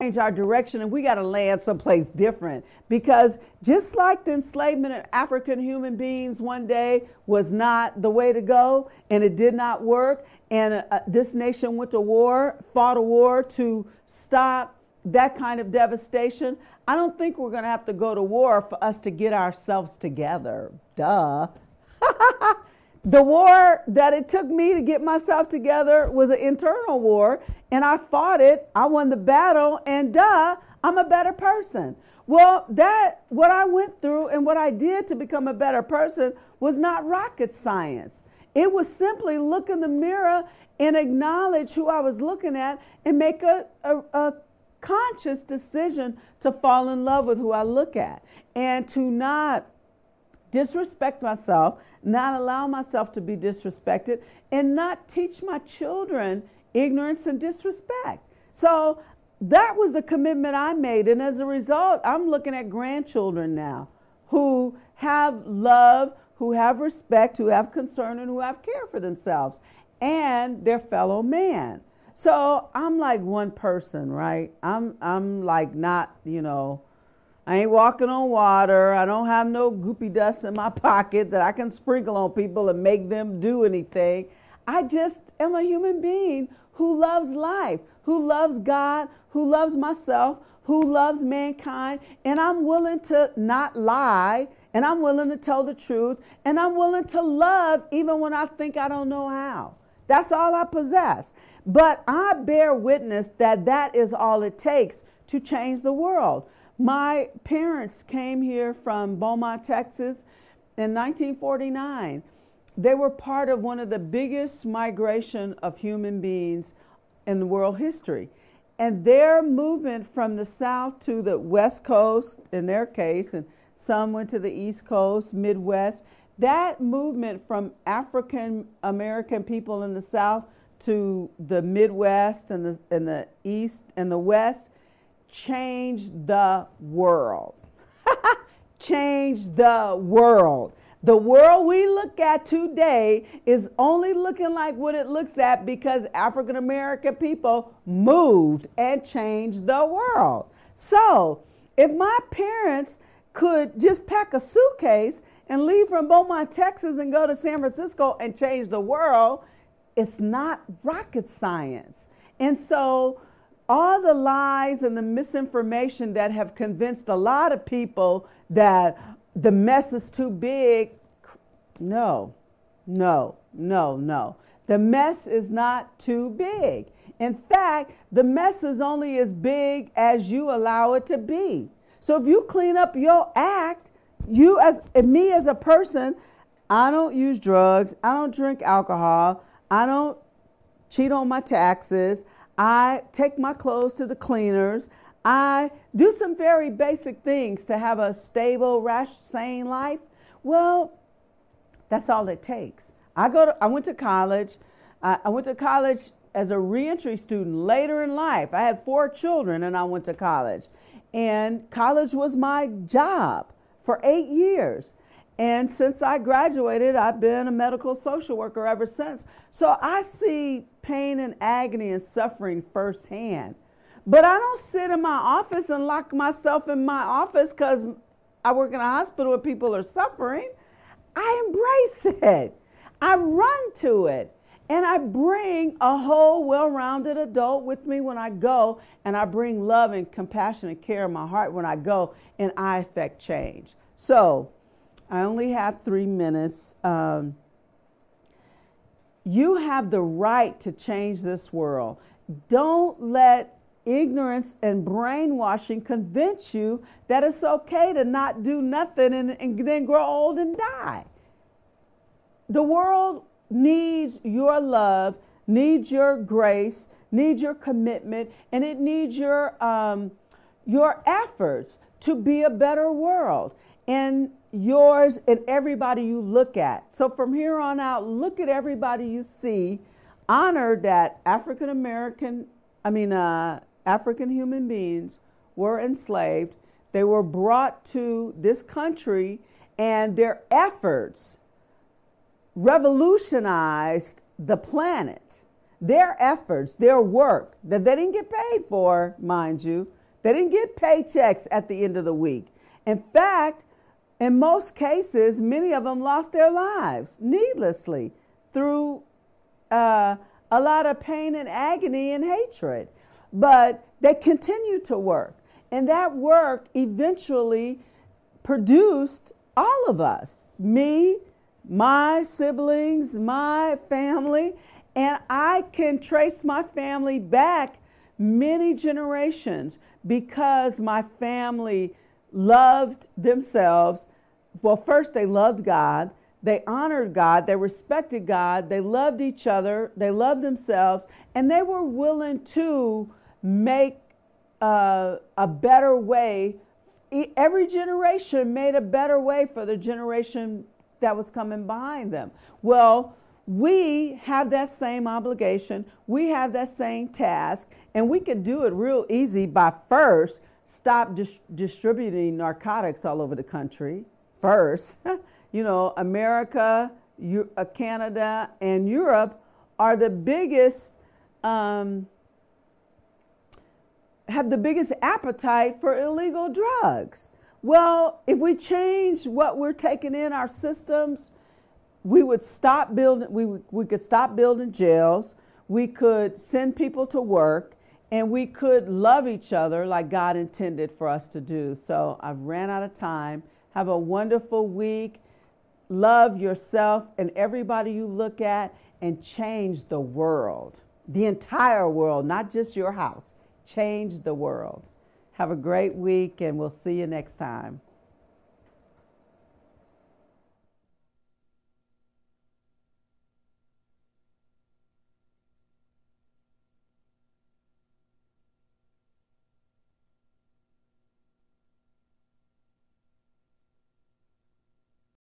change our direction, and we got to land someplace different, because just like the enslavement of African human beings one day was not the way to go, and it did not work, and this nation went to war, fought a war to stop that kind of devastation. I don't think we're going to have to go to war for us to get ourselves together. Duh. The war that it took me to get myself together was an internal war, and I fought it. I won the battle, and duh, I'm a better person. Well, what I went through and what I did to become a better person was not rocket science. It was simply look in the mirror and acknowledge who I was looking at and make a conscious decision to fall in love with who I look at, and to not disrespect myself, not allow myself to be disrespected, and not teach my children ignorance and disrespect. So that was the commitment I made. And as a result, I'm looking at grandchildren now who have love, who have respect, who have concern, and who have care for themselves and their fellow man. So I'm like one person, right? I'm like not, I ain't walking on water. I don't have no goopy dust in my pocket that I can sprinkle on people and make them do anything. I just am a human being who loves life, who loves God, who loves myself, who loves mankind. And I'm willing to not lie, and I'm willing to tell the truth, and I'm willing to love even when I think I don't know how. That's all I possess. But I bear witness that that is all it takes to change the world. My parents came here from Beaumont, Texas in 1949. They were part of one of the biggest migration of human beings in the world history. And their movement from the South to the West Coast, in their case, and some went to the East Coast, Midwest, that movement from African American people in the South to the Midwest and the East and the West changed the world. Changed the world. The world we look at today is only looking like what it looks at because African American people moved and changed the world. So if my parents could just pack a suitcase and leave from Beaumont, Texas and go to San Francisco and change the world, it's not rocket science. And so all the lies and the misinformation that have convinced a lot of people that the mess is too big, no. The mess is not too big. In fact, the mess is only as big as you allow it to be. So if you clean up your act, me as a person, I don't use drugs, I don't drink alcohol, I don't cheat on my taxes, I take my clothes to the cleaners. I do some very basic things to have a stable, sane life. Well, that's all it takes. I went to college. I went to college as a reentry student later in life. I had 4 children and I went to college. And college was my job for 8 years. And since I graduated, I've been a medical social worker ever since. So I see pain and agony and suffering firsthand. But I don't sit in my office and lock myself in my office because I work in a hospital where people are suffering. I embrace it. I run to it. And I bring a whole well-rounded adult with me when I go. And I bring love and compassion and care in my heart when I go. And I affect change. So I only have 3 minutes. You have the right to change this world. Don't let ignorance and brainwashing convince you that it's okay to not do nothing and then grow old and die. The world needs your love, needs your grace, needs your commitment, and it needs your efforts to be a better world. And yours and everybody you look at. So from here on out, look at everybody you see. Honor that African human beings were enslaved. They were brought to this country, and their efforts revolutionized the planet. their efforts, their work that they didn't get paid for, mind you. They didn't get paychecks at the end of the week. In fact, in most cases, many of them lost their lives needlessly through a lot of pain and agony and hatred. But they continued to work. And that work eventually produced all of us, me, my siblings, my family. And I can trace my family back many generations because my family loved themselves. Well, first they loved God, they honored God, they respected God, they loved each other, they loved themselves, and they were willing to make a better way. Every generation made a better way for the generation that was coming behind them. Well, we have that same obligation, we have that same task, and we could do it real easy by first stop distributing narcotics all over the country. First, America, Canada, and Europe are the biggest, have the biggest appetite for illegal drugs. Well, if we change what we're taking in our systems, we would stop building, we could stop building jails, we could send people to work, and we could love each other like God intended for us to do. So I've ran out of time. Have a wonderful week. Love yourself and everybody you look at, and change the world, the entire world, not just your house. Change the world. Have a great week, and we'll see you next time.